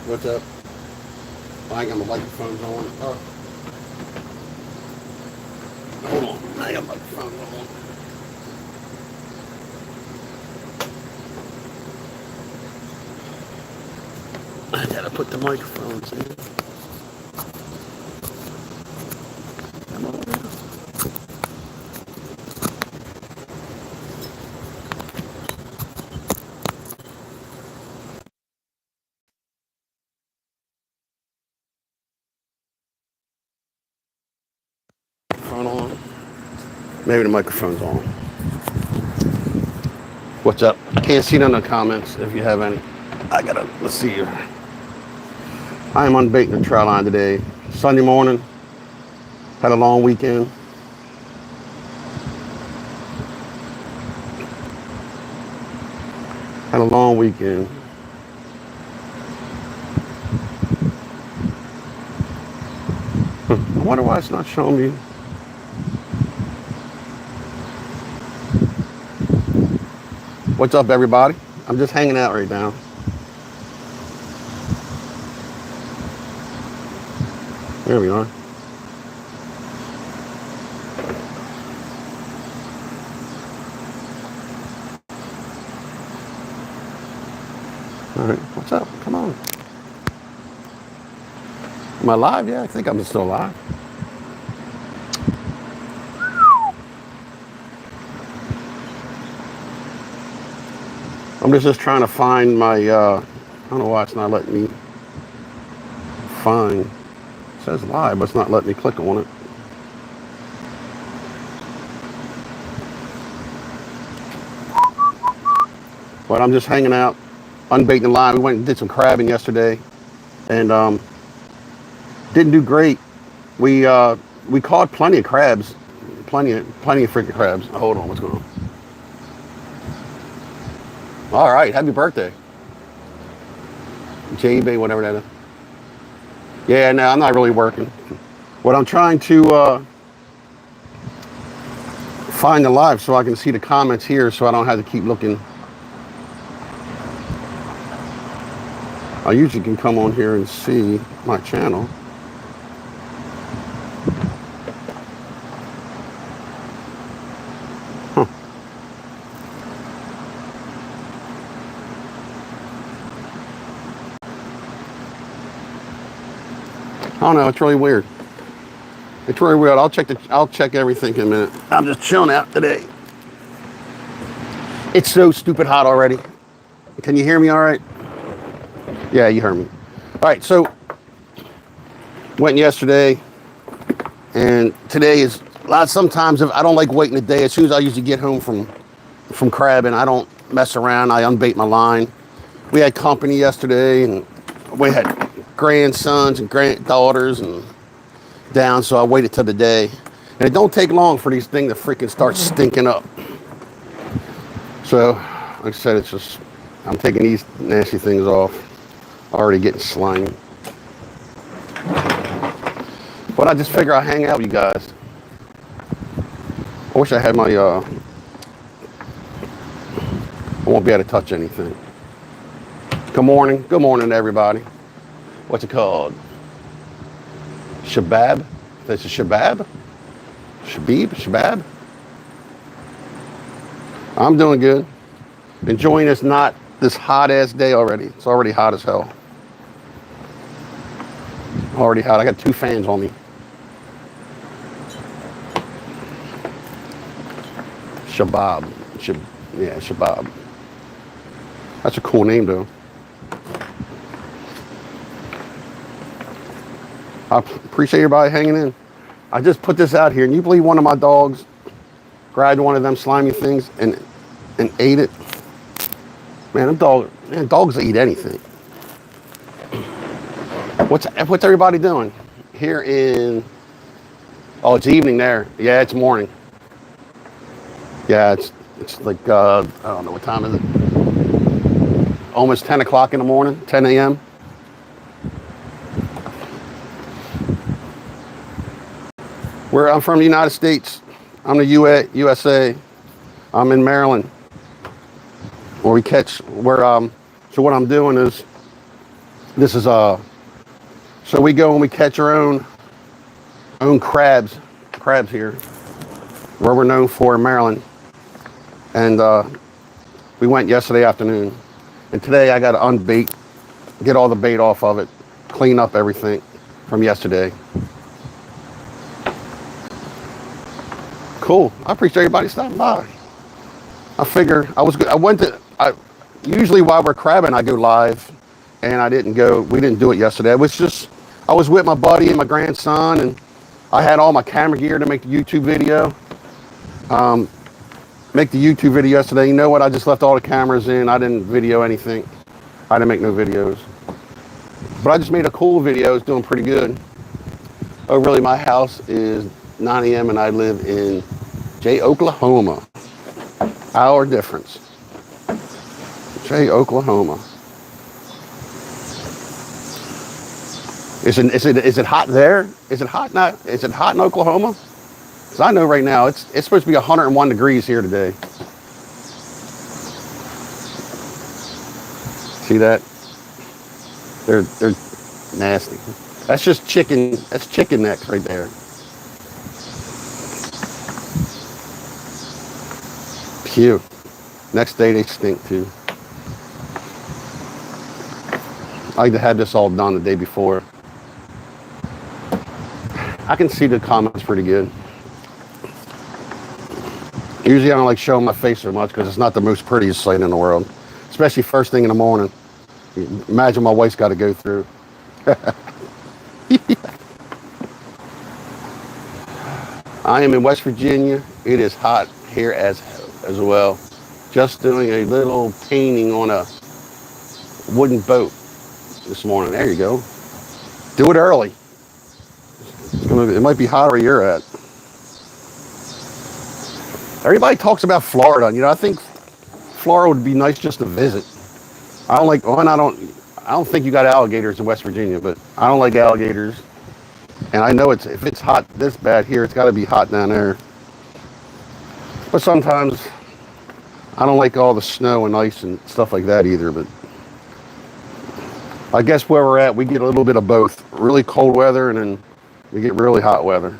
What's up? I ain't got my microphones on. Hold on. I ain't got my microphones on. I gotta put the microphones in. Come on now. Phone on. Maybe the microphone's on. What's up? Can't see none of the comments if you have any. Let's see here. I am unbaiting the trout line today. Sunday morning. Had a long weekend. Had a long weekend. I wonder why it's not showing me. What's up, everybody? I'm just hanging out right now. There we are. All right, what's up? Come on. Am I live? Yeah, I think I'm still live. I'm just trying to find my, I don't know why it's not letting me find. It says live, but it's not letting me click on it. But I'm just hanging out, unbaiting the line. We went and did some crabbing yesterday, and didn't do great. We caught plenty of crabs, plenty of freaking crabs. Hold on, what's going on? All right, happy birthday, JB, whatever that is. Yeah, no, I'm not really working. What I'm trying to find the live so I can see the comments here, so I don't have to keep looking. I usually can come on here and see my channel. Huh. I don't know. It's really weird. It's really weird. I'll check everything in a minute. I'm just chilling out today. It's so stupid hot already. Can you hear me all right? Yeah, you heard me. All right, so went yesterday, and today is sometimes if I don't like waiting a day. As soon as I usually get home from crabbing, I don't mess around. I unbait my line. We had company yesterday, and we had grandsons and granddaughters and down, so I waited till the day. And it don't take long for these things to freaking start stinking up. So, like I said, it's just, I'm taking these nasty things off. Already getting slimy. But I just figure I'll hang out with you guys. I wish I had my, I won't be able to touch anything. Good morning everybody. What's it called? Shabab? That's a shabab? Shabab? I'm doing good. Enjoying this hot ass day already. It's already hot as hell. Already hot. I got 2 fans on me. Shabab. Yeah, Shabab. That's a cool name though. I appreciate everybody hanging in. I just put this out here, and you believe one of my dogs grabbed one of them slimy things and ate it? Man, dogs will eat anything. What's everybody doing here in? Oh, it's evening there. Yeah, it's morning. Yeah, it's like I don't know what time is it. Almost 10 o'clock in the morning, 10 a.m. I'm from the United States. I'm the USA. I'm in Maryland. So what I'm doing is This is so we go and we catch our own crabs here, where we're known for in Maryland. And we went yesterday afternoon, and today I got to unbait, get all the bait off of it, clean up everything from yesterday. Cool. I appreciate everybody stopping by. I figure usually while we're crabbing, I go live, and we didn't do it yesterday. It was just, I was with my buddy and my grandson, and I had all my camera gear to make the YouTube video. Yesterday. You know what? I just left all the cameras in. I didn't video anything. I didn't make no videos. But I just made a cool video. It's doing pretty good. Oh, really? My house is 9 a.m. and I live in Oklahoma. Hour difference. Oklahoma. Is it hot there? Is it hot now? Is it hot in Oklahoma? Because I know right now it's supposed to be 101 degrees here today. See that? They're nasty. That's just chicken. That's chicken necks right there. Phew. Next day they stink too. I like to have this all done the day before. I can see the comments pretty good. Usually I don't like showing my face so much because it's not the most prettiest sight in the world, especially first thing in the morning. Imagine my wife's got to go through. I am in West Virginia. It is hot here as well. Just doing a little painting on a wooden boat this morning. There you go. Do it early. It might be hot where you're at. Everybody talks about Florida. I think Florida would be nice just to visit. I don't think you got alligators in West Virginia, but I don't like alligators. And I know if it's hot this bad here, it's got to be hot down there. But sometimes I don't like all the snow and ice and stuff like that either. But I guess where we're at, we get a little bit of both. Really cold weather, and then we get really hot weather.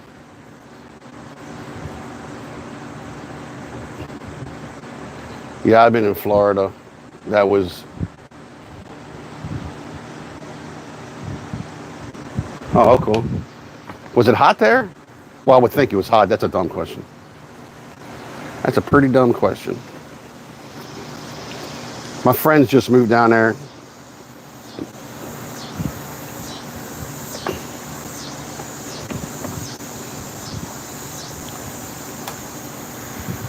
Yeah, I've been in Florida. That was... Oh, cool. Was it hot there? Well, I would think it was hot. That's a dumb question. That's a pretty dumb question. My friends just moved down there.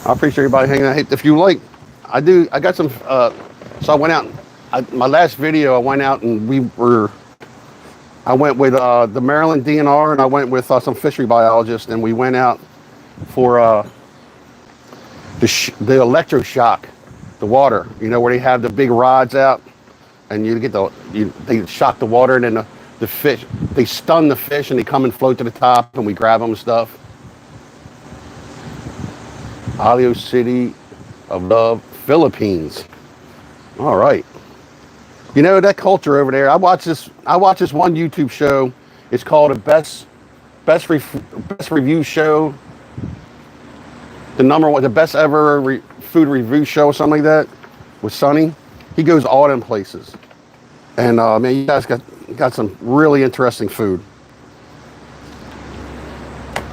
I appreciate everybody hanging out. Hey, if you like, I got some, so I went out, my last video, I went out and I went with the Maryland DNR, and I went with some fishery biologists, and we went out for the electroshock, the water, where they have the big rods out, and they shock the water, and then the fish, they stun the fish, and they come and float to the top, and we grab them and stuff. Alio City of Love, Philippines. All right. That culture over there. I watch this one YouTube show. It's called a best review show. The best ever food review show or something like that with Sonny. He goes all them places. And man, you guys got some really interesting food.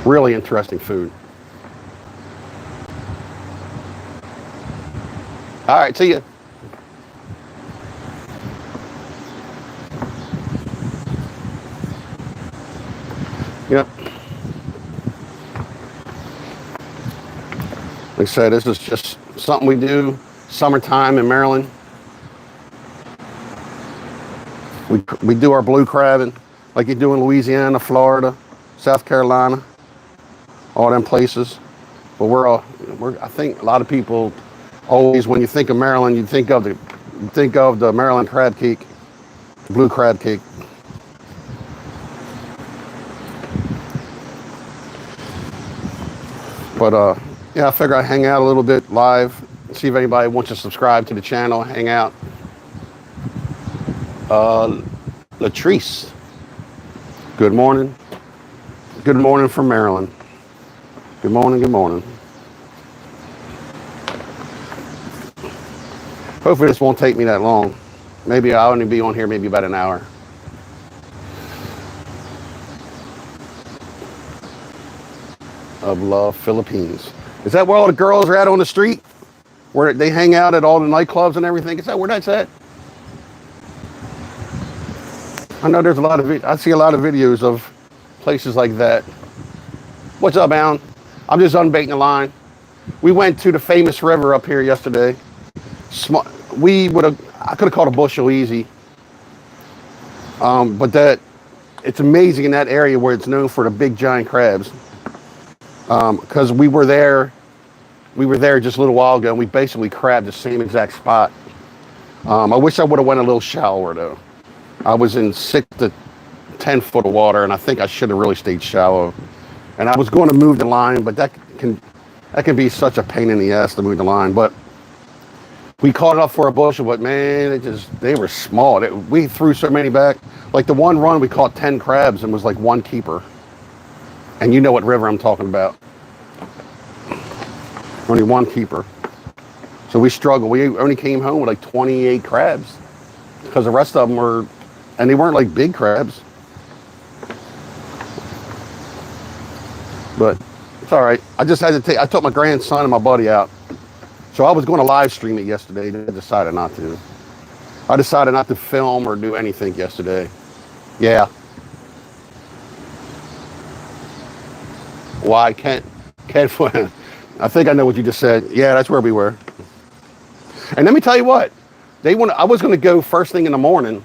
Really interesting food. All right, see ya. Yep. Like I said, this is just something we do summertime in Maryland. We do our blue crabbing like you do in Louisiana, Florida, South Carolina, all them places. But I think a lot of people always, when you think of Maryland, you think of the Maryland crab cake, blue crab cake. But yeah, I figure I'd hang out a little bit live, see if anybody wants to subscribe to the channel, hang out. Latrice. Good morning. Good morning from Maryland. Good morning, good morning. Hopefully this won't take me that long. Maybe I'll only be on here maybe about an hour. Of Love, Philippines. Is that where all the girls are at on the street? Where they hang out at all the nightclubs and everything? Is that where that's at? I know there's a lot of, I see a lot of videos of places like that. What's up, Alan? I'm just unbaiting the line. We went to the famous river up here yesterday. I could have caught a bushel easy. But it's amazing in that area where it's known for the big giant crabs. Because we were there just a little while ago and we basically crabbed the same exact spot. I wish I would have went a little shallower though. I was in 6 to 10 foot of water and I think I should have really stayed shallow. And I was going to move the line, but that can be such a pain in the ass to move the line. But we caught it up for a bushel, but man, they were small. We threw so many back. Like the one run, we caught 10 crabs and was like one keeper. And you know what river I'm talking about. Only one keeper. So we struggled. We only came home with like 28 crabs because the rest of them and they weren't like big crabs. But it's all right. I just had to I took my grandson and my buddy out. So I was going to live stream it yesterday. I decided not to. I decided not to film or do anything yesterday. Yeah. Why can't I think I know what you just said. Yeah, that's where we were. And let me tell you what, I was going to go first thing in the morning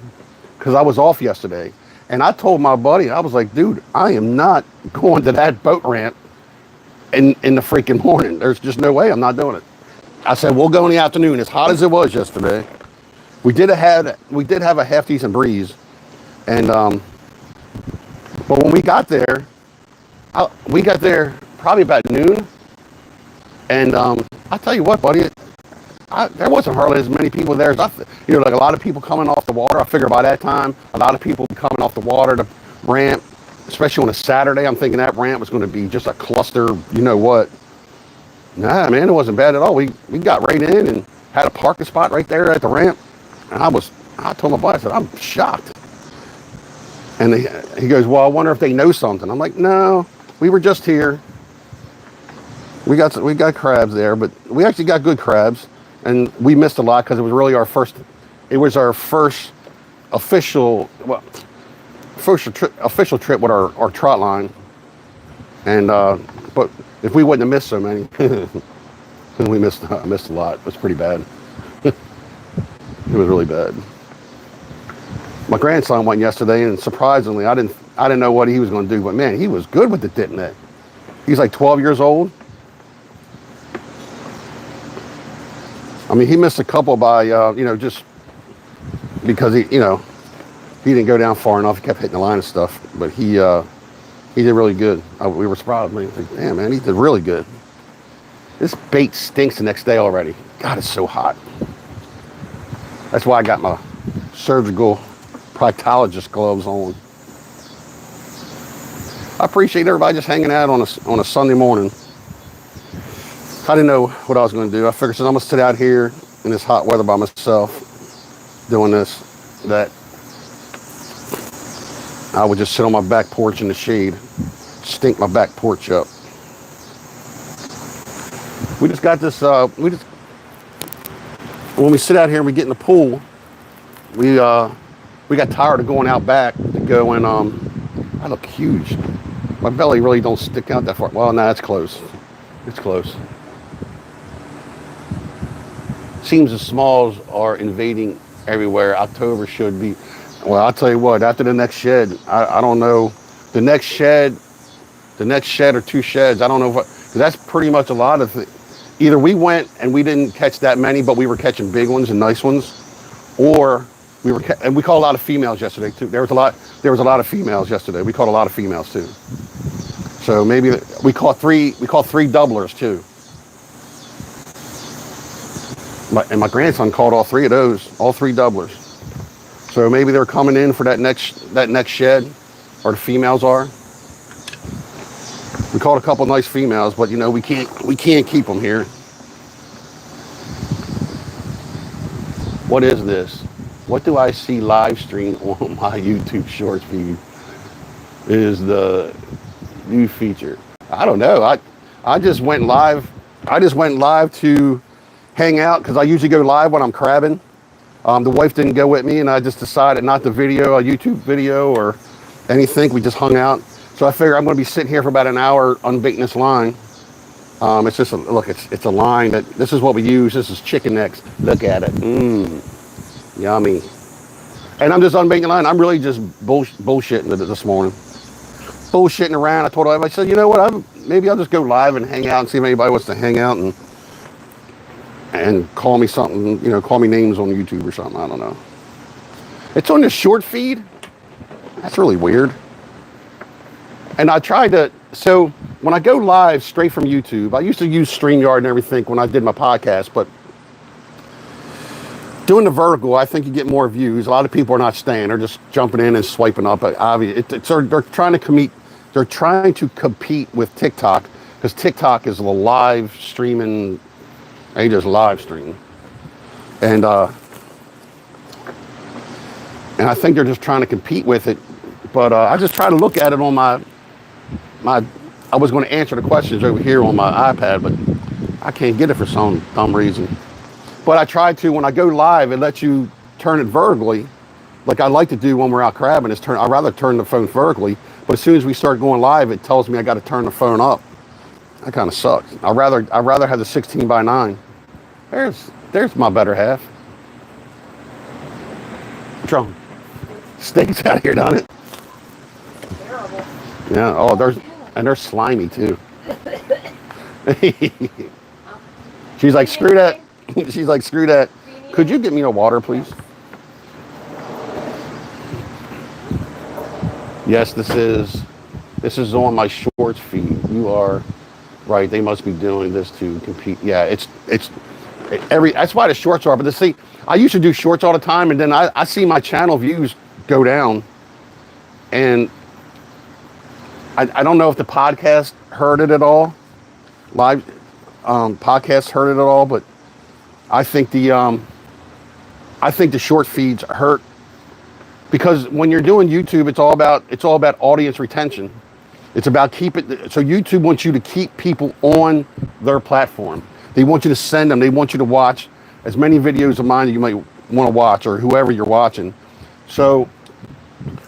because I was off yesterday. And I told my buddy, I was like, dude, I am not going to that boat ramp in the freaking morning. There's just no way I'm not doing it. I said, we'll go in the afternoon, as hot as it was yesterday. We did have a half decent breeze. And, but when we got there probably about noon. And I'll tell you what, buddy, there wasn't hardly as many people there as like a lot of people coming off the water. I figure by that time, a lot of people coming off the water to ramp, especially on a Saturday. I'm thinking that ramp was going to be just a cluster, you know what. Nah, man, it wasn't bad at all. We got right in and had a parking spot right there at the ramp. And I told my buddy, I said, I'm shocked. And he goes, well, I wonder if they know something. I'm like, no, we were just here. We got crabs there, but we actually got good crabs. And we missed a lot because it was really our first official trip with our trot line. And, but if we wouldn't have missed so many, we missed a lot. It was pretty bad. It was really bad. My grandson went yesterday, and surprisingly, I didn't know what he was going to do, but man, he was good with the dip net. He's like 12 years old. I mean, he missed a couple by just because he didn't go down far enough. He kept hitting the line and stuff, but he did really good. We were surprised. I mean, like, damn, man, he did really good. This bait stinks the next day already. God, it's so hot. That's why I got my surgical proctologist gloves on. I appreciate everybody just hanging out on a Sunday morning. I didn't know what I was going to do. I figured since I'm going to sit out here in this hot weather by myself doing that I would just sit on my back porch in the shade, stink my back porch up. We just got this, when we sit out here and we get in the pool, we got tired of going out back to go and, I look huge. My belly really don't stick out that far. Well, no, it's close. It's close. Seems the smalls are invading everywhere. October should be. Well, I'll tell you what, after the next shed, I don't know. The next shed or two sheds, I don't know what, because that's pretty much a lot of either we went and we didn't catch that many, but we were catching big ones and nice ones, or and we caught a lot of females yesterday too. There was a lot of females yesterday. We caught a lot of females too. So maybe we caught three doublers too. And my grandson caught all three of those, all three doublers. So maybe they're coming in for that next shed, or the females are. We caught a couple nice females, but you know we can't keep them here. What is this? What do I see live stream on my YouTube Shorts feed? Is the new feature? I don't know. I just went live. I just went live to hang out because I usually go live when I'm crabbing. The wife didn't go with me, and I just decided not to video a YouTube video or anything. We just hung out. So I figure I'm going to be sitting here for about an hour unbaiting this line. It's just look. It's a line that this is what we use. This is chicken necks. Look at it. Yummy. And I'm just unbaiting the line. I'm really just bullshitting this morning. Bullshitting around. I told her, I said, you know what? Maybe I'll just go live and hang out and see if anybody wants to hang out and call me something. You know, call me names on YouTube or something. I don't know. It's on the short feed. That's really weird. And I tried to, so when I go live straight from YouTube, I used to use StreamYard and everything when I did my podcast, but doing the vertical, I think you get more views. A lot of people are not staying; they're just jumping in and swiping up. But obviously, they're trying to compete. They're trying to compete with TikTok because TikTok is a live streaming. They just live stream, and I think they're just trying to compete with it. But I just try to look at it on my. I was going to answer the questions over here on my iPad, but I can't get it for some dumb reason. But I tried to, when I go live, it lets you turn it vertically, like I like to do when we're out crabbing. I'd rather turn the phone vertically, but as soon as we start going live, it tells me I got to turn the phone up. That kind of sucks. I'd rather have the 16:9. There's my better half. Trump. Steaks out here, don't it? Terrible. Yeah. Oh, they're slimy too. She's like, screw that. She's like, screw that. Could you get me a water, please? Yes, this is on my shorts feed. You are right. They must be doing this to compete. Yeah, that's why the shorts are. But see, I used to do shorts all the time, and then I see my channel views go down, and I don't know if the podcast heard it at all. Live podcasts heard it at all, but I think the short feeds hurt because when you're doing YouTube, it's all about audience retention. It's about so YouTube wants you to keep people on their platform. They want you to send them. They want you to watch as many videos of mine that you might want to watch or whoever you're watching. So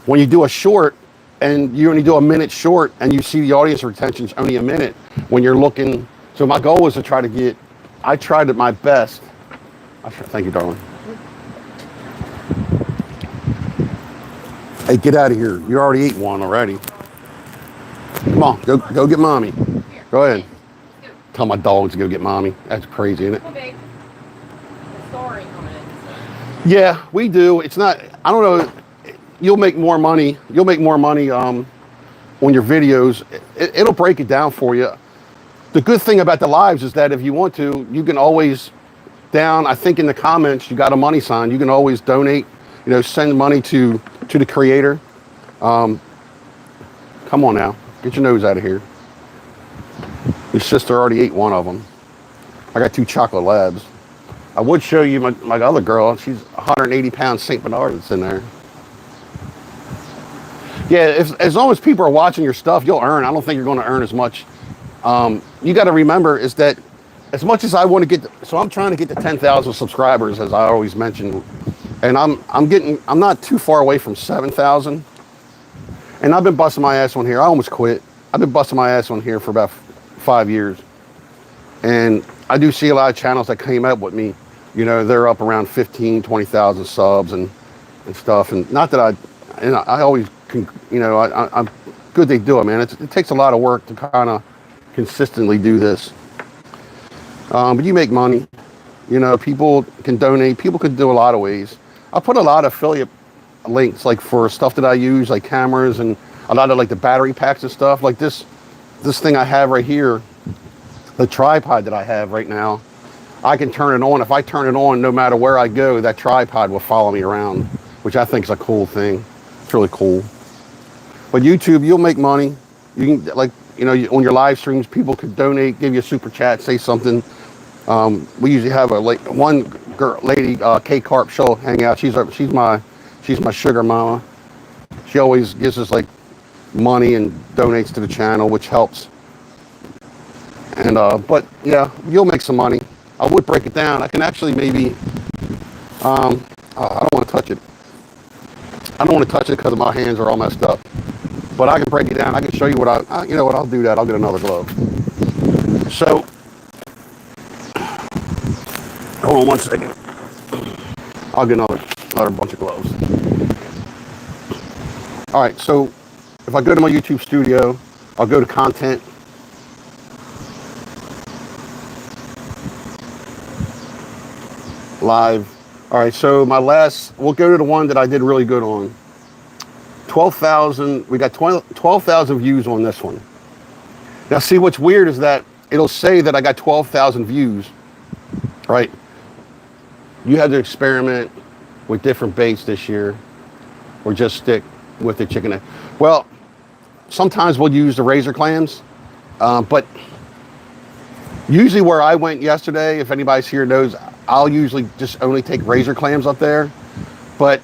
when you do a short and you only do a minute short and you see the audience retention is only a minute when you're looking. So my goal was to try to get, I tried at my best. Thank you, darling. Hey, get out of here. You already ate one already. Come on, go get mommy. Go ahead. Tell my dogs to go get mommy. That's crazy, isn't it? Okay. Story coming in. Yeah, we do. It's not, I don't know. You'll make more money. You'll make more money on your videos. It'll break it down for you. The good thing about the lives is that if you want to, you can always I think in the comments, you got a money sign. You can always donate, send money to the creator. Come on now, get your nose out of here. Your sister already ate one of them. I got 2 chocolate labs. I would show you my other girl. She's 180-pound St. Bernard that's in there. Yeah, as long as people are watching your stuff, you'll earn. I don't think you're going to earn as much. You got to remember is that as much as I want to so I'm trying to get to 10,000 subscribers, as I always mentioned, and I'm not too far away from 7,000. And I've been busting my ass on here. I almost quit. I've been busting my ass on here for about 5 years. And I do see a lot of channels that came up with me. They're up around 15, 20,000 subs and stuff. And not that I always can, I'm good they do it, man. It takes a lot of work to kind of consistently do this. But you make money. People can donate. People can do a lot of ways. I put a lot of affiliate links, like for stuff that I use, like cameras and a lot of like the battery packs and stuff. Like this thing I have right here, the tripod that I have right now, I can turn it on. If I turn it on, no matter where I go, that tripod will follow me around. which I think is a cool thing. It's really cool. But YouTube, you'll make money. You can, like, you know, on your live streams, people could donate, give you a super chat, say something. We usually have one girl, lady, K Carp. She'll hang out. She's my sugar mama. She always gives us like money and donates to the channel, which helps. And but yeah, you'll make some money. I would break it down. I can actually maybe. I don't want to touch it. I don't want to touch it because my hands are all messed up. But I can break it down. I can show you what you know what, I'll do that. I'll get another glove. So, hold on one second. I'll get another bunch of gloves. All right, so if I go to my YouTube studio, I'll go to content. Live. All right, so we'll go to the one that I did really good on. 12,000, we got 12,000 views on this one. Now see, what's weird is that it'll say that I got 12,000 views, right? You had to experiment with different baits this year or just stick with the chicken egg. Well, sometimes we'll use the razor clams, but usually where I went yesterday, if anybody's here knows, I'll usually just only take razor clams up there. But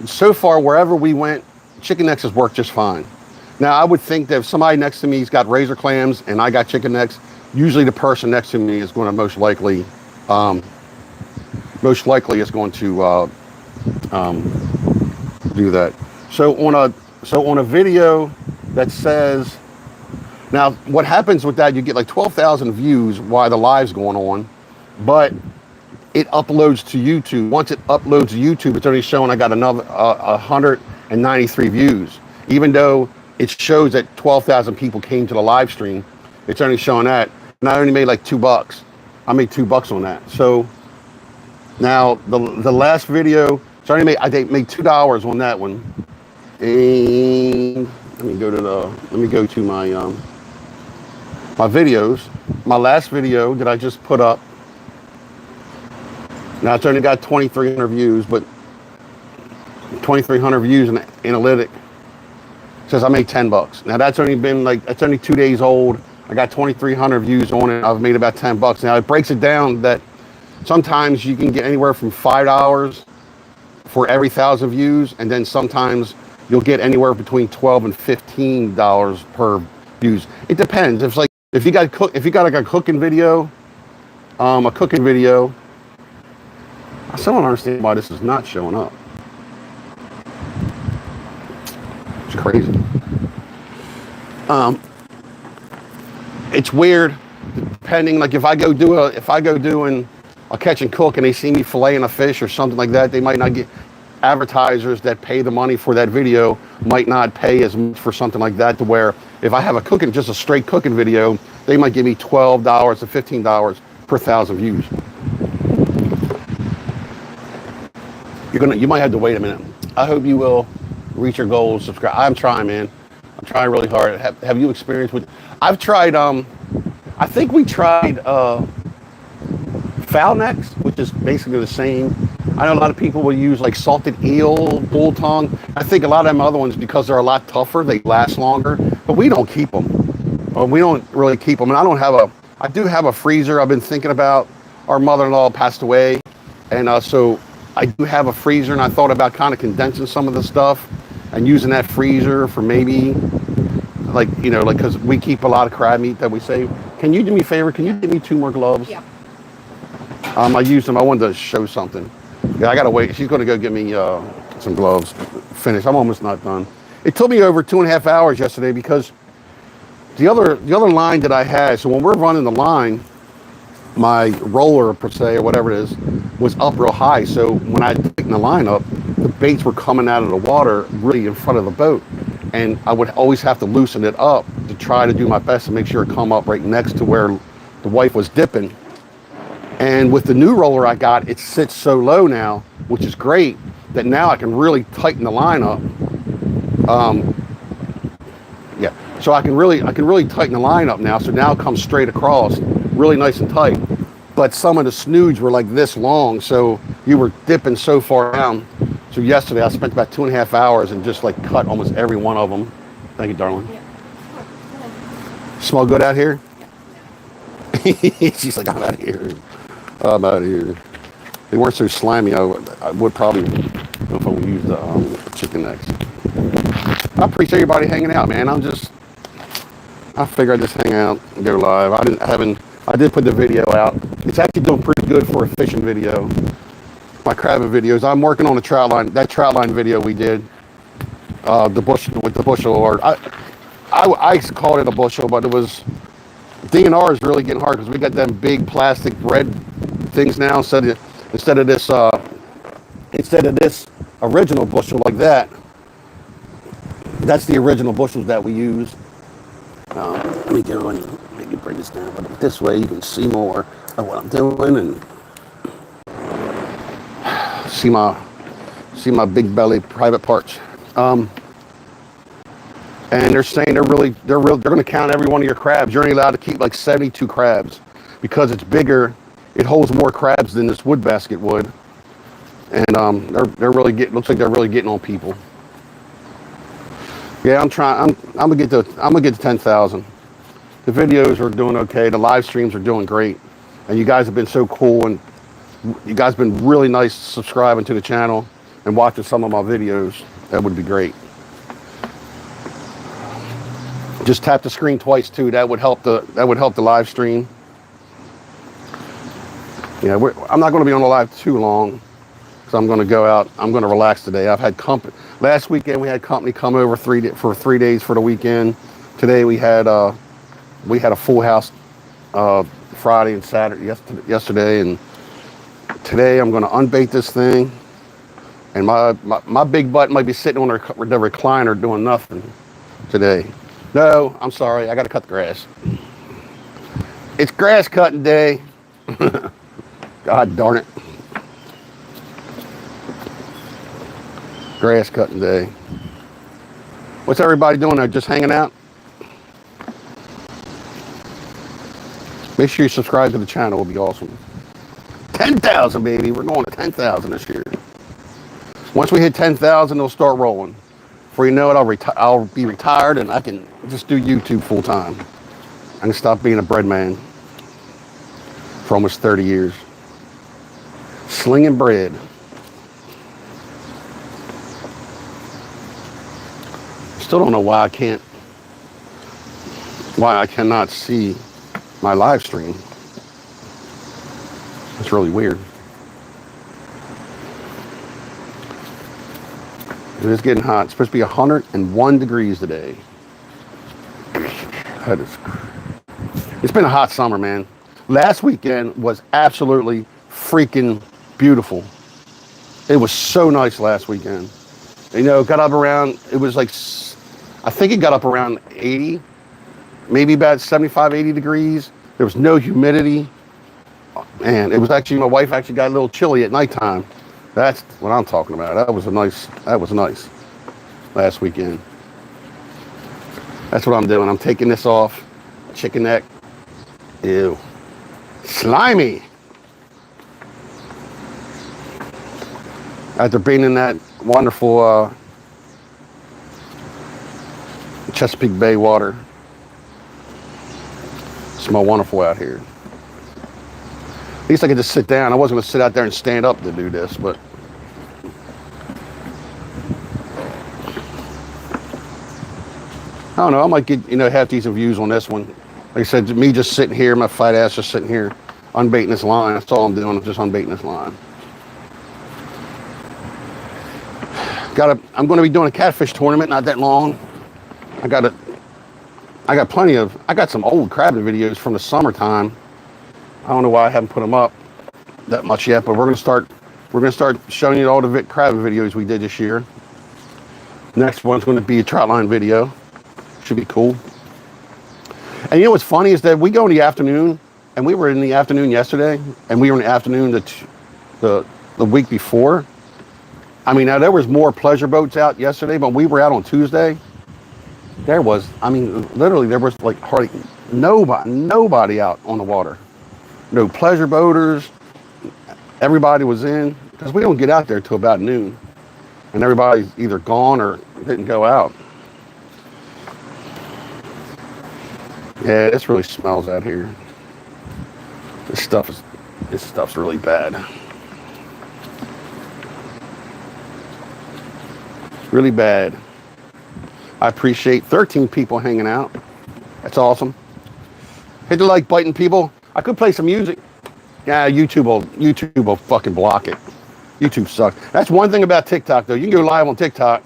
so far, wherever we went, chicken necks has worked just fine. Now, I would think that if somebody next to me's got razor clams and I got chicken necks, usually the person next to me is going to most likely is going to do that. So on a video that says, now what happens with that, you get like 12,000 views while the live's going on, but it uploads to YouTube. Once it uploads to YouTube, it's only showing I got another 193 views. Even though it shows that 12,000 people came to the live stream, it's only showing that. And I only made like $2. I made $2 on that. So now the last video, so I made $2 on that one. And let me go to my my videos. My last video that I just put up. Now it's only got 2,300 views, but 2,300 views in analytic says I made $10. Now that's only 2 days old. I got 2,300 views on it. I've made about $10. Now it breaks it down that sometimes you can get anywhere from $5 for every 1,000 views, and then sometimes you'll get anywhere between $12 and $15 per views. It depends. If you got like a cooking video, I still don't understand why this is not showing up. It's crazy. It's weird. Depending, like if I go doing a catch and cook and they see me filleting a fish or something like that, they might not get. Advertisers that pay the money for that video might not pay as much for something like that, to where if I have just a straight cooking video, they might give me $12 to $15 per 1,000 views. You might have to wait a minute. I hope you will reach your goals. Subscribe. I'm trying, man. I'm trying really hard. Have you experienced with? I've tried. I think we tried foul necks, which is basically the same. I know a lot of people will use like salted eel, bull tongue. I think a lot of them other ones, because they're a lot tougher, they last longer. But we don't keep them. We don't really keep them. And I do have a freezer. I've been thinking about. Our mother-in-law passed away, and so I do have a freezer, and I thought about kind of condensing some of the stuff and using that freezer for maybe, because we keep a lot of crab meat that we save. Can you do me a favor? Can you give me 2 more gloves? Yeah. I used them. I wanted to show something. Yeah, I gotta wait. She's gonna go get me some gloves. Finished. I'm almost not done. It took me over 2.5 hours yesterday because the other line that I had. So when we're running the line, my roller per se or whatever it is was up real high. So when I tightened the line up, the baits were coming out of the water really in front of the boat, and I would always have to loosen it up to try to do my best to make sure it come up right next to where the wife was dipping. And with the new roller I got, it sits so low now, which is great, that now I can really tighten the line up. So I can really tighten the line up now. So now it comes straight across, really nice and tight. But some of the snoods were like this long, so you were dipping so far down. So yesterday I spent about 2.5 hours and just like cut almost every one of them. Thank you, darling. Yeah. Smell good out here? Yeah. She's like, I'm out of here. I'm out of here. If they weren't so slimy, I would probably, know if I would use the chicken next. I appreciate everybody hanging out, man. I figured I'd just hang out and go live. I did put the video out. It's actually doing pretty good for a fishing video. My crabbing videos. I'm working on the trout line. That trout line video we did, the bushel, or I called it a bushel, but it was DNR is really getting hard because we got them big plastic red things now instead of this original bushel like that. That's the original bushels that we use. Let me go and maybe bring this down, but this way you can see more of what I'm doing and see my big belly private parts. And they're saying they're going to count every one of your crabs. You're only allowed to keep like 72 crabs because it's bigger. It holds more crabs than this wood basket would. And they're really looks like they're really getting on people. Yeah, I'm gonna get to 10,000. The videos are doing okay. The live streams are doing great, and you guys have been so cool, and you guys have been really nice subscribing to the channel and watching some of my videos. That would be great. Just tap the screen twice too. That would help the live stream. Yeah, I'm not going to be on the live too long. So I'm going to go out. I'm going to relax today. I've had company. Last weekend we had company come over for 3 days for the weekend. Today we had a full house Friday and Saturday yesterday, and today I'm going to unbait this thing. And my big butt might be sitting on the recliner doing nothing today. No, I'm sorry. I got to cut the grass. It's grass cutting day. God darn it. Grass cutting day. What's everybody doing there? Just hanging out? Make sure you subscribe to the channel. It would be awesome. 10,000, baby. We're going to 10,000 this year. Once we hit 10,000, it'll start rolling. Before you know it, I'll be retired and I can just do YouTube full time. I can stop being a bread man for almost 30 years. Slinging bread. Still don't know why I cannot see my live stream. It's really weird. It is getting hot. It's supposed to be 101 degrees today. It's been a hot summer, man. Last weekend was absolutely freaking beautiful. It was so nice last weekend. You know, got up around, it was like, I think it got up around 80, maybe about 75, 80 degrees. There was no humidity. And it was actually, my wife actually got a little chilly at nighttime. That's what I'm talking about. That was nice last weekend. That's what I'm doing. I'm taking this off. Chicken neck. Ew. Slimy. After being in that wonderful Chesapeake Bay water. Smell wonderful out here. At least I could just sit down. I wasn't going to sit out there and stand up to do this, but I don't know. I might get, half decent views on this one. Like I said, me just sitting here, my fat ass just sitting here, unbaiting this line. That's all I'm doing. I'm just unbaiting this line. I'm going to be doing a catfish tournament not that long. I got some old crabbing videos from the summertime. I don't know why I haven't put them up that much yet, but we're going to start showing you all the crabbing videos we did this year. Next one's going to be a trotline video. Should be cool. And you know what's funny is that we go in the afternoon, and we were in the afternoon yesterday, and we were in the afternoon the week before. I mean, now there was more pleasure boats out yesterday, but we were out on Tuesday. Literally there was like hardly nobody out on the water. No pleasure boaters. Everybody was in, because we don't get out there till about noon. and everybody's either gone or didn't go out. Yeah, this really smells out here. This stuff's really bad. Really bad. I appreciate 13 people hanging out. That's awesome. Hit the like button, people. I could play some music. Yeah, YouTube will fucking block it. YouTube sucks. That's one thing about TikTok, though. You can go live on TikTok.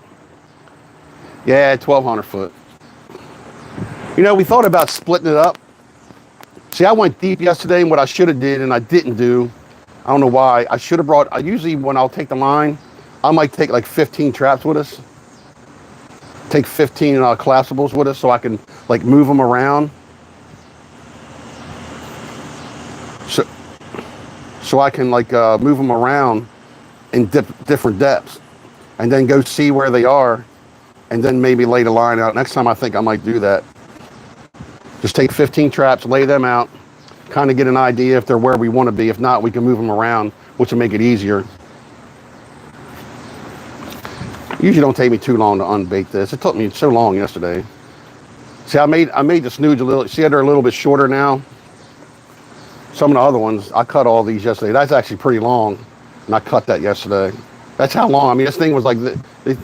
Yeah, 1,200 foot. You know, we thought about splitting it up. See, I went deep yesterday, and what I should have did, and I didn't do. I don't know why. I should have brought. I usually, when I'll take the line, I might take like 15 traps with us. Take 15 collapsibles with us, so I can like move them around. So I can like move them around in different depths, and then go see where they are, and then maybe lay the line out. Next time I think I might do that. Just take 15 traps, lay them out, kind of get an idea if they're where we want to be. If not, we can move them around, which will make it easier. Usually don't take me too long to unbait this. It took me so long yesterday. See, I made the snooge a little. See how they're a little bit shorter now? Some of the other ones, I cut all these yesterday. That's actually pretty long, and I cut that yesterday. That's how long. I mean, this thing was like,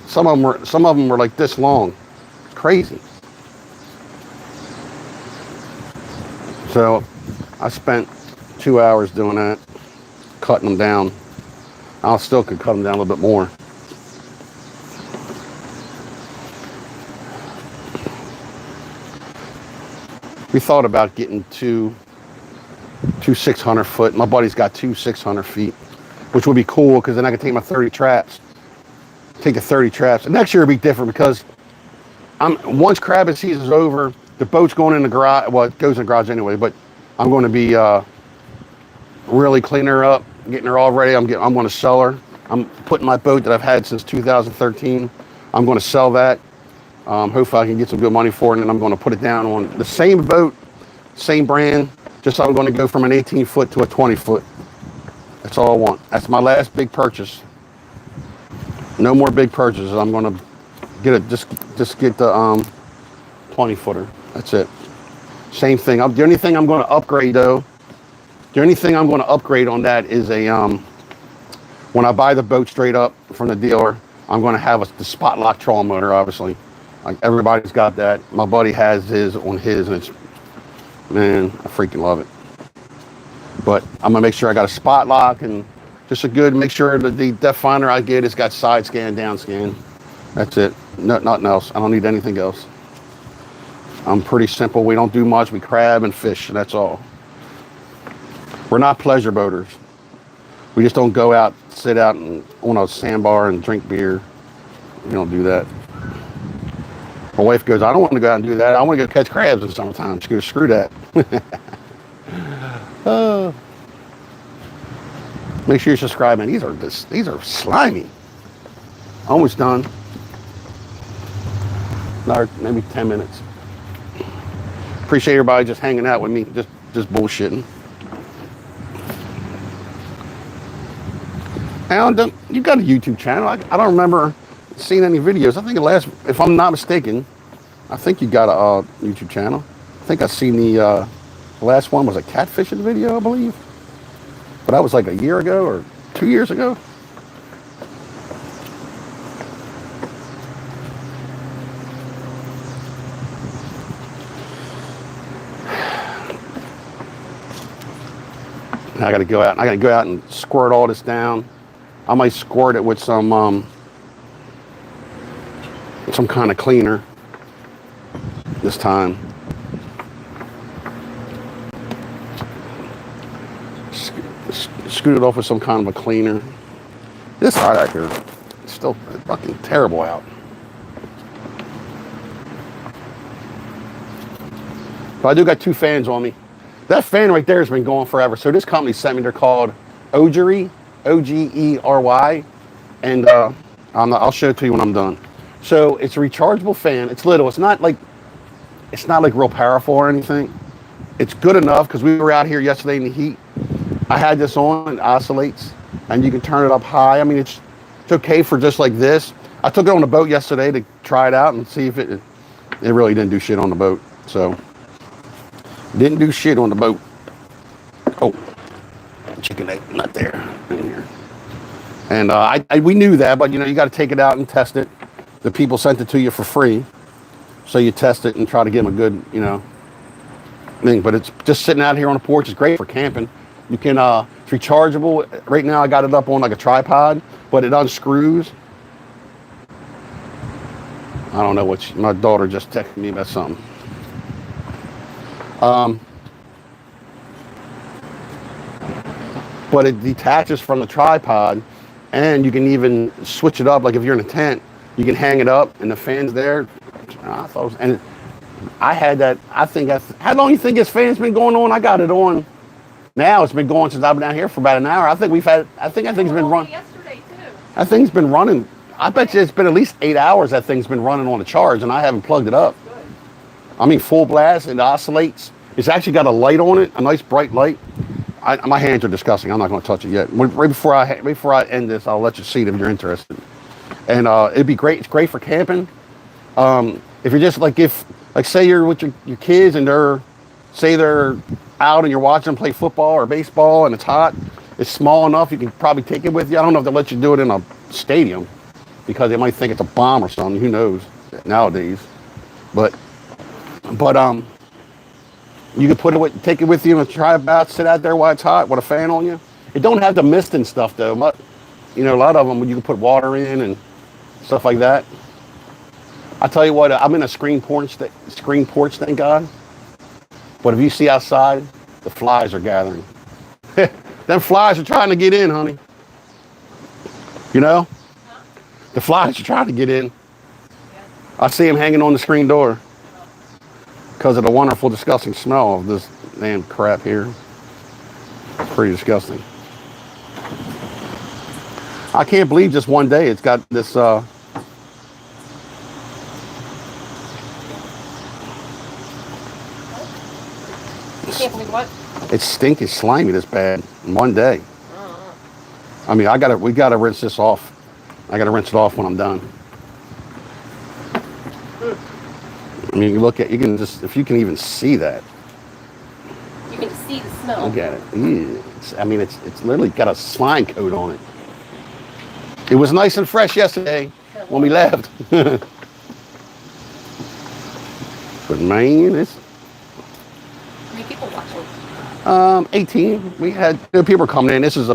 some of them were like this long. It's crazy. So I spent 2 hours doing that, cutting them down. I still could cut them down a little bit more. We thought about getting two 600 foot. My buddy's got 2 600 feet, which would be cool because then I could take my 30 traps. Take the 30 traps. And next year it'll be different because once crabbing season's over, the boat's going in the garage. Well, it goes in the garage anyway, but I'm going to be really cleaning her up, getting her all ready. I'm going to sell her. I'm putting my boat that I've had since 2013. I'm going to sell that. Hopefully I can get some good money for it, and then I'm going to put it down on the same boat, same brand. Just I'm going to go from an 18 foot to a 20 foot. That's all I want. That's my last big purchase. No more big purchases. I'm going to get it. Just get the 20 footer. That's it. Same thing. The only thing I'm going to upgrade though, the only thing I'm going to upgrade on that is when I buy the boat straight up from the dealer, I'm going to have the spot lock trolling motor, obviously. Like everybody's got that. My buddy has his on his, and it's, man, I freaking love it. But I'm gonna make sure I got a spot lock and just make sure that the depth finder I get has got side scan, down scan. That's it. Nothing else. I don't need anything else. I'm pretty simple. We don't do much. We crab and fish. That's all. We're not pleasure boaters. We just don't go out, sit out on a sandbar and drink beer. We don't do that. My wife goes, I don't want to go out and do that. I want to go catch crabs in the summertime. She goes, screw that. Make sure you subscribe, man. These are slimy. Almost done. Another maybe 10 minutes. Appreciate everybody just hanging out with me, just bullshitting. And you got a YouTube channel. I don't remember seeing any videos. I think if I'm not mistaken, I think you got a YouTube channel. I think I seen the last one was a catfishing video, I believe. But that was like a year ago or 2 years ago. I gotta go out and squirt all this down. I might squirt it with some kind of cleaner this time. Scoot it off with some kind of a cleaner. This side out here is still fucking terrible out. But I do got 2 fans on me. That fan right there has been going forever. So this company sent me, they're called Ogery, Ogery, and I'll show it to you when I'm done. So it's a rechargeable fan. It's little. It's not like real powerful or anything. It's good enough because we were out here yesterday in the heat. I had this on, it oscillates, and you can turn it up high. I mean, it's It's okay for just like this. I took it on the boat yesterday to try it out and see if it really didn't do shit on the boat. So, didn't do shit on the boat. Oh, chicken egg, not there, in here. And we knew that, but you know, you got to take it out and test it. The people sent it to you for free. So you test it and try to give them a good, you know, thing. But it's just sitting out here on the porch. It's great for camping. You can, it's rechargeable. Right now I got it up on like a tripod, but it unscrews. I don't know what my daughter just texted me about something. But it detaches from the tripod, and you can even switch it up. Like if you're in a tent, you can hang it up, and the fan's there. I thought, it was, and I had that. I think how long you think this fan's been going on? I got it on. Now it's been going since I've been down here for about an hour. I think we've had. I think it's been running. Yesterday too. That thing's been running. I bet you it's been at least 8 hours. That thing's been running on a charge, and I haven't plugged it up. I mean, full blast. It oscillates. It's actually got a light on it, a nice bright light. My hands are disgusting. I'm not going to touch it yet. Right before I end this, I'll let you see it if you're interested. And it'd be great. It's great for camping. If you're just like say you're with your kids and they're out and you're watching them play football or baseball and it's hot. It's small enough you can probably take it with you. I don't know if they'll let you do it in a stadium because they might think it's a bomb or something. Who knows nowadays? But you can take it with you and try about sit out there while it's hot with a fan on you. It don't have the mist and stuff though. You know, a lot of them you can put water in and stuff like that. I tell you what, I'm in a screen porch, thank God. But if you see outside, the flies are gathering. Them flies are trying to get in, honey. You know? The flies are trying to get in. I see them hanging on the screen door because of the wonderful, disgusting smell of this damn crap here. It's pretty disgusting. I can't believe just one day it's got this Can't believe what? It's stinky, slimy this bad in one day. I mean, we gotta rinse this off. I gotta rinse it off when I'm done. I mean, you can just, if you can even see that. You can see the smell. Look at it. Ew. It's literally got a slime coat on it. It was nice and fresh yesterday when we left. But man, it's. How many people watching? 18. We had people coming in. This is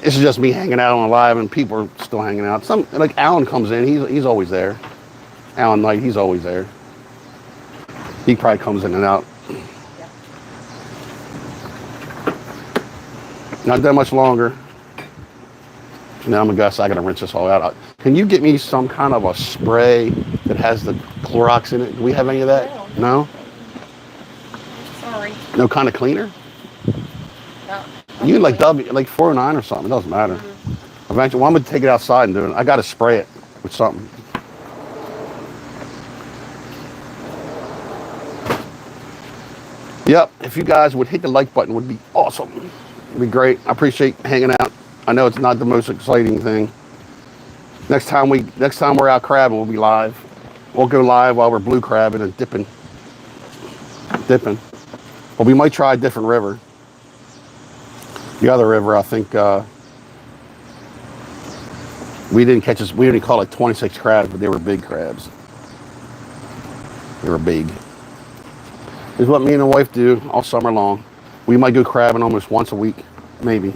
just me hanging out on live, and people are still hanging out. Some like Alan comes in. He's always there. Alan Knight, he's always there. He probably comes in and out. Yeah. Not that much longer. Now I'm gonna guess I gotta rinse this all out. Can you get me some kind of a spray that has the Clorox in it? Do we have any of that? No? Sorry. No kind of cleaner? No. You can like 409 or something. It doesn't matter. Mm-hmm. Eventually, I'm gonna take it outside and do it. I gotta spray it with something. Yep. If you guys would hit the like button, would be awesome. It'd be great. I appreciate hanging out. I know it's not the most exciting thing. Next time we're out crabbing, we'll be live. We'll go live while we're blue crabbing and dipping. Well, we might try a different river. The other river, I think, we didn't call it 26 crabs, but they were big crabs. They were big. This is what me and the wife do all summer long. We might go crabbing almost once a week, maybe.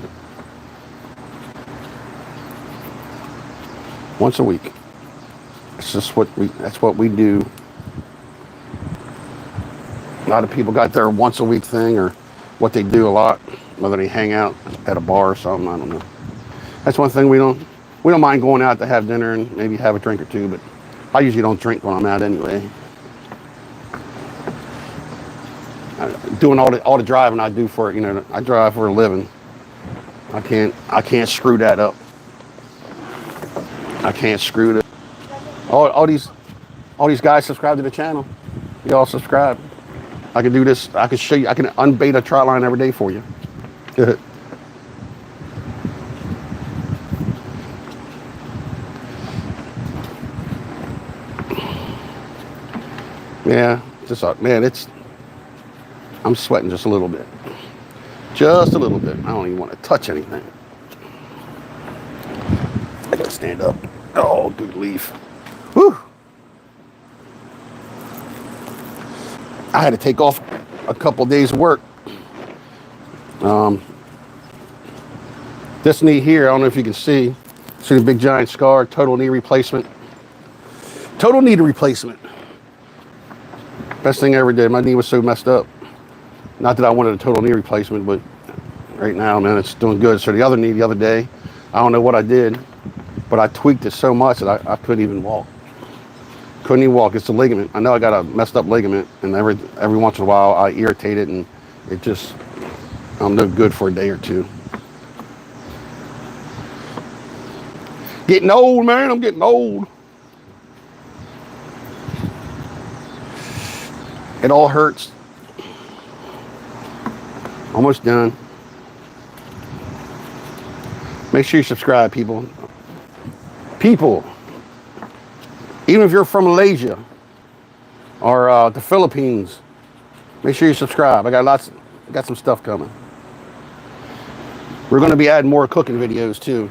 Once a week. That's what we do. A lot of people got their once a week thing, or what they do a lot, whether they hang out at a bar or something, I don't know. That's one thing we don't mind going out to have dinner and maybe have a drink or two, but I usually don't drink when I'm out anyway. Doing all the driving I do for, I drive for a living. I can't screw that up. I can't screw that. All these guys subscribe to the channel. Y'all subscribe. I can do this. I can show you. I can unbait a trotline every day for you. Yeah, man, I'm sweating just a little bit. Just a little bit. I don't even want to touch anything. I gotta stand up. Oh, good leaf. Whew. I had to take off a couple days of work. This knee here, I don't know if you can see the big giant scar, total knee replacement. Total knee replacement. Best thing I ever did. My knee was so messed up. Not that I wanted a total knee replacement, but right now, man, it's doing good. So the other knee the other day, I don't know what I did, but I tweaked it so much that I couldn't even walk. Couldn't even walk. It's the ligament. I know I got a messed up ligament, and every once in a while I irritate it, and it just, I'm no good for a day or two. Getting old, man. I'm getting old. It all hurts. Almost done. Make sure you subscribe, people. People, even if you're from Malaysia or the Philippines, make sure you subscribe. I got some stuff coming. We're going to be adding more cooking videos too.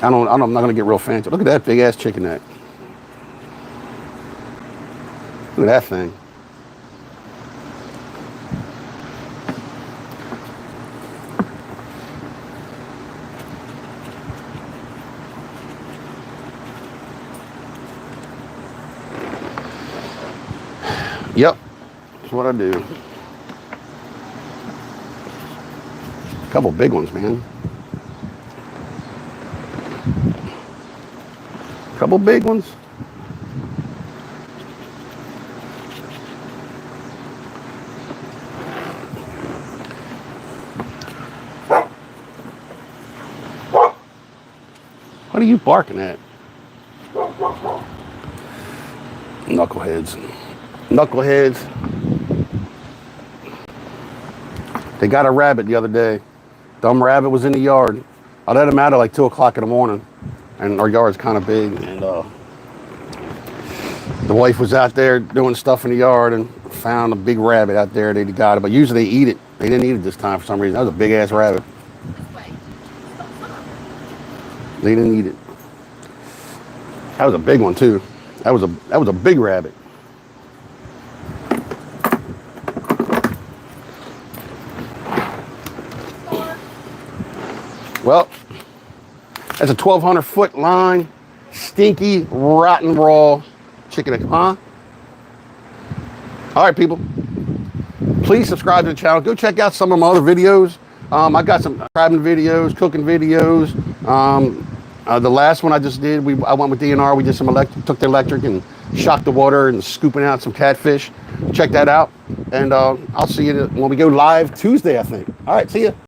I'm not going to get real fancy. Look at that big ass chicken neck. Look at that thing. Yep, that's what I do. A couple big ones, man. A couple big ones. What are you barking at? Knuckleheads. Knuckleheads. They got a rabbit the other day. Dumb rabbit was in the yard. I let him out at like 2 o'clock in the morning, and our yard's kind of big, and the wife was out there doing stuff in the yard and found a big rabbit out there. They got it, but usually they eat it. They didn't eat it this time for some reason. That was a big ass rabbit. They didn't eat it. That was a big one too. That was a big rabbit. Well, that's a 1,200-foot line, stinky, rotten, raw chicken, huh? All right, people. Please subscribe to the channel. Go check out some of my other videos. I got some crabbing videos, cooking videos. The last one I just did, I went with DNR. We did some took the electric and shocked the water and scooping out some catfish. Check that out. And I'll see you when we go live Tuesday, I think. All right, see ya.